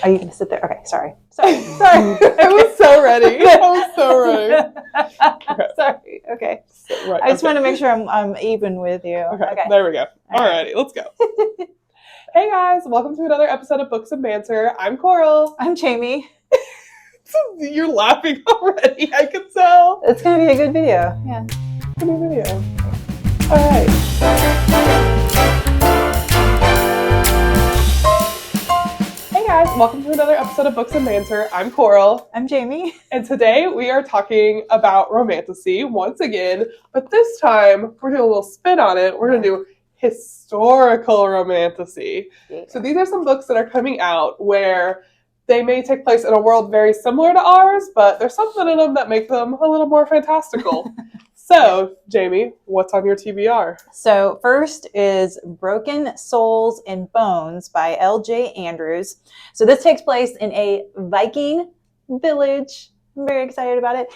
Are you going to sit there? Okay, sorry. Sorry. I was so ready. Okay. Sorry. Okay. Right. I just want to make sure I'm even with you. Okay. There we go. Alrighty, let's go. Hey guys, welcome to another episode of Books and Banter. I'm Coral. I'm Jamie. You're laughing already, I can tell. It's going to be a good video. Yeah. Good video. Alright. Hey guys, welcome to another episode of Books and Banter. I'm Coral. I'm Jamie. And today we are talking about romantasy once again, but this time we're doing a little spin on it. We're going to do historical romantasy. Yeah. So these are some books that are coming out where they may take place in a world very similar to ours, but there's something in them that make them a little more fantastical. So, Jamie, what's on your TBR? So first is Broken Souls and Bones by L.J. Andrews. So this takes place in a Viking village. I'm very excited about it.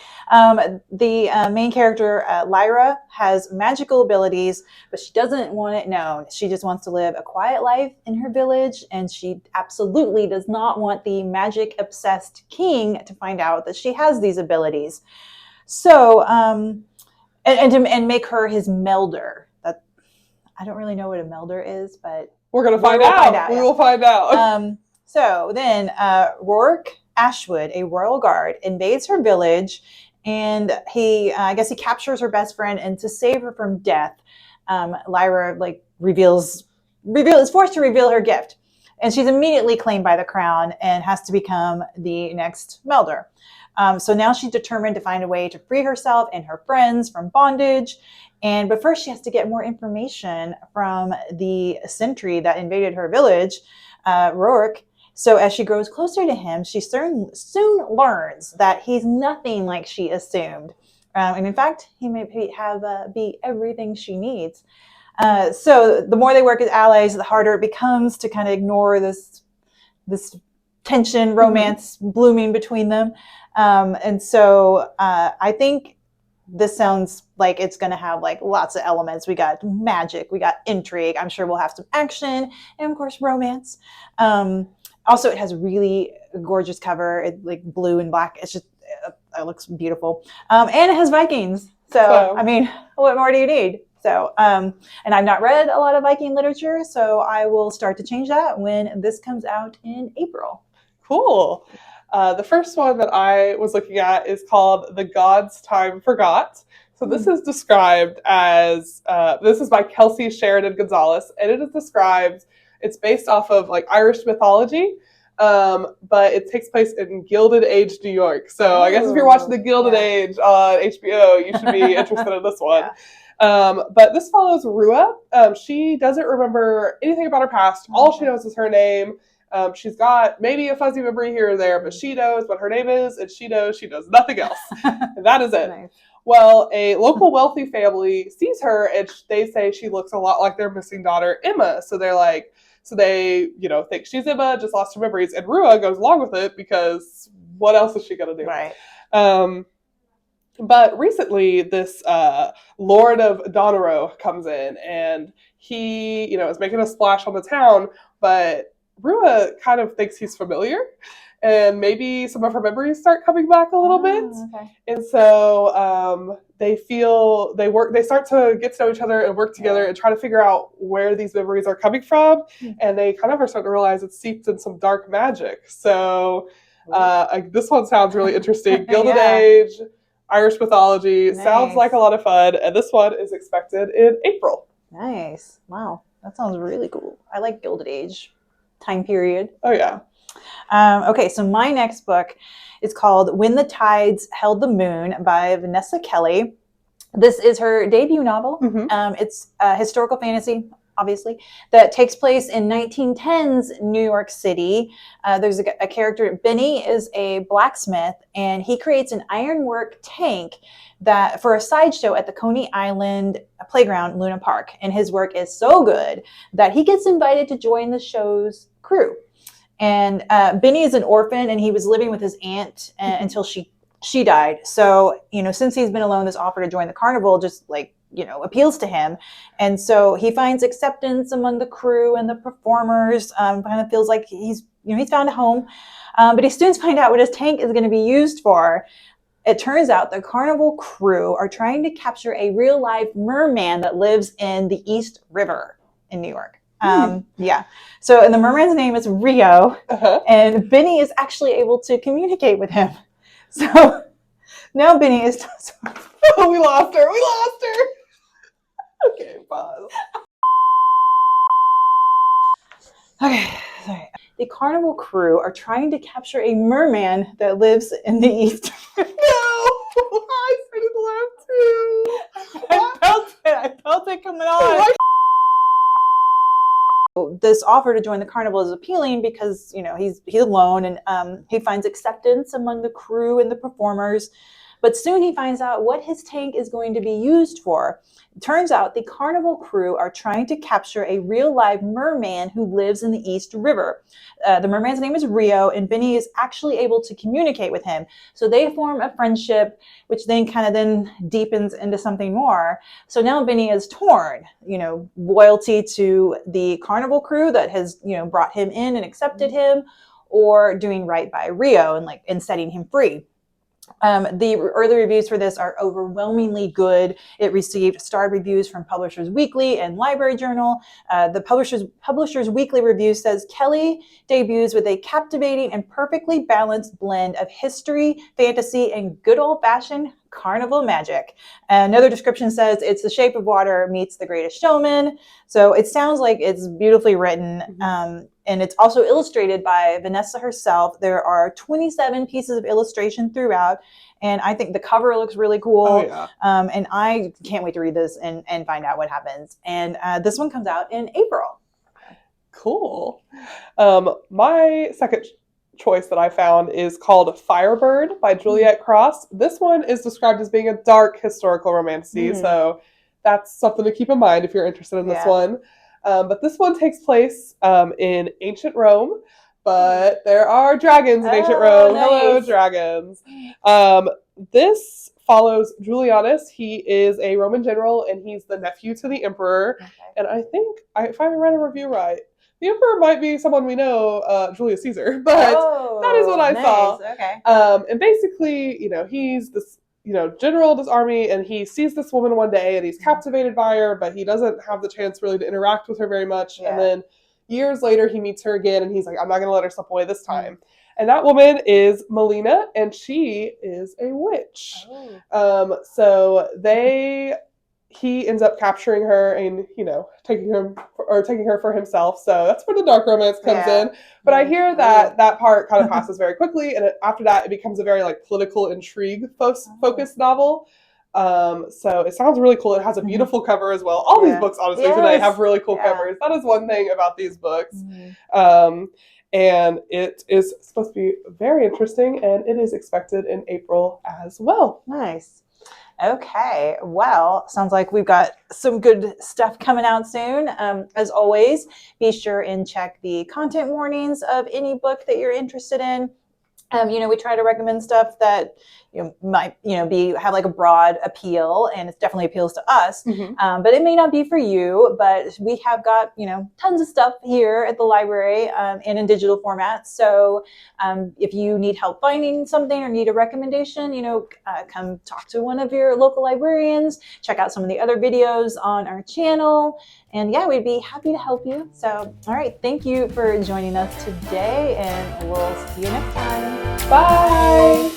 The main character, Lyra, has magical abilities, but she doesn't want it known. She just wants to live a quiet life in her village, and she absolutely does not want the magic-obsessed king to find out that she has these abilities. So, and make her his melder. That I don't really know what a melder is, but we're going to find out. We will find out. So then Rourke Ashwood, a royal guard, invades her village, and I guess he captures her best friend, and to save her from death, Lyra is forced to reveal her gift, and she's immediately claimed by the crown and has to become the next melder. So now she's determined to find a way to free herself and her friends from bondage. But first she has to get more information from the sentry that invaded her village, Rourke. So as she grows closer to him, she soon learns that he's nothing like she assumed. And in fact, he may be everything she needs. So the more they work as allies, the harder it becomes to kind of ignore this tension, romance blooming between them. And so I think this sounds like it's going to have lots of elements. We got magic, we got intrigue. I'm sure we'll have some action, and of course romance. Also, it has a really gorgeous cover. It's blue and black. It's just, it looks beautiful. And it has Vikings. So, I mean, what more do you need? So, and I've not read a lot of Viking literature, so I will start to change that when this comes out in April. Cool. The first one that I was looking at is called The Gods Time Forgot. So this is described as, this is by Kelsie, Sheridan, Gonzalez, and it is described, it's based off of Irish mythology, but it takes place in Gilded Age, New York. So I guess if you're watching the Gilded Age on HBO, you should be interested in this one. But this follows Rua. She doesn't remember anything about her past. All she knows is her name. She's got maybe a fuzzy memory here or there, but she knows what her name is, and she knows nothing else. And that is it. Nice. Well, a local wealthy family sees her, and they say she looks a lot like their missing daughter, Emma. So they think she's Emma, just lost her memories. And Rua goes along with it because what else is she going to do? Right. But recently, this Lord of Donero comes in, and he, is making a splash on the town, but Rua kind of thinks he's familiar, and maybe some of her memories start coming back a little bit. Okay. And so they start to get to know each other and work together and try to figure out where these memories are coming from. And they kind of are starting to realize it's seeped in some dark magic. So this one sounds really interesting. Gilded Age, Irish mythology, nice. Sounds like a lot of fun. And this one is expected in April. Nice. Wow. That sounds really cool. I like Gilded Age time period. Oh, yeah. Okay, so my next book is called When the Tides Held the Moon by Venessa, Kelley. This is her debut novel. It's a historical fantasy, obviously, that takes place in 1910s New York City. There's a character, Benny is a blacksmith, and he creates an ironwork tank that for a sideshow at the Coney Island playground, Luna Park. And his work is so good that he gets invited to join the show's crew. And Benny is an orphan, and he was living with his aunt until she died. So, since he's been alone, this offer to join the carnival just appeals to him. And so he finds acceptance among the crew and the performers, kind of feels like he's found a home. But he soon finds out what his tank is going to be used for. It turns out the carnival crew are trying to capture a real life merman that lives in the East River in New York. Yeah. So, and the merman's name is Rio, and Benny is actually able to communicate with him. So now Benny is. Oh, we lost her. Okay, pause. Okay, sorry. The carnival crew are trying to capture a merman that lives in the East. No, I started to laugh too. I felt it coming on. This offer to join the carnival is appealing because he's alone, and he finds acceptance among the crew and the performers. But soon he finds out what his tank is going to be used for. It turns out the carnival crew are trying to capture a real live merman who lives in the East River. The merman's name is Rio, and Benny is actually able to communicate with him. So they form a friendship, which then kind of deepens into something more. So now Benny is torn, loyalty to the carnival crew that has, brought him in and accepted him, or doing right by Rio and setting him free. The early reviews for this are overwhelmingly good. It received starred reviews from Publishers Weekly and Library Journal. The Publishers Weekly review says Kelley debuts with a captivating and perfectly balanced blend of history, fantasy, and good old-fashioned carnival magic. Another description says it's The Shape of Water meets The Greatest Showman. So it sounds like it's beautifully written. And it's also illustrated by Venessa herself. There are 27 pieces of illustration throughout. And I think the cover looks really cool. Oh, yeah. And I can't wait to read this and find out what happens. And this one comes out in April. Cool. My second choice that I found is called Firebird by Juliette Cross. This one is described as being a dark historical romantasy. So that's something to keep in mind if you're interested in this one. But this one takes place in ancient Rome, but there are dragons in ancient Rome. Nice. Hello, dragons. This follows Julianus. He is a Roman general, and he's the nephew to the emperor. Okay. And I think, if I read a review right, the emperor might be someone we know, Julius Caesar, but that is what I saw. Okay. And basically, he's this general of this army, and he sees this woman one day and he's captivated by her, but he doesn't have the chance really to interact with her very much. And then years later he meets her again, and he's like, I'm not going to let her slip away this time. And that woman is Melina, and she is a witch. So he ends up capturing her and, taking her for himself. So that's where the dark romance comes in. But I hear that part kind of passes very quickly. And after that, it becomes a very political intrigue focused novel. So it sounds really cool. It has a beautiful cover as well. All these books, honestly, today have really cool covers. That is one thing about these books. And it is supposed to be very interesting, and it is expected in April as well. Nice. Okay, well, sounds like we've got some good stuff coming out soon. As always, be sure and check the content warnings of any book that you're interested in. We try to recommend stuff that might have a broad appeal, and it definitely appeals to us. But it may not be for you. But we have got tons of stuff here at the library and in digital format. So if you need help finding something or need a recommendation, come talk to one of your local librarians. Check out some of the other videos on our channel. And we'd be happy to help you. So, all right, thank you for joining us today, and we'll see you next time. Bye.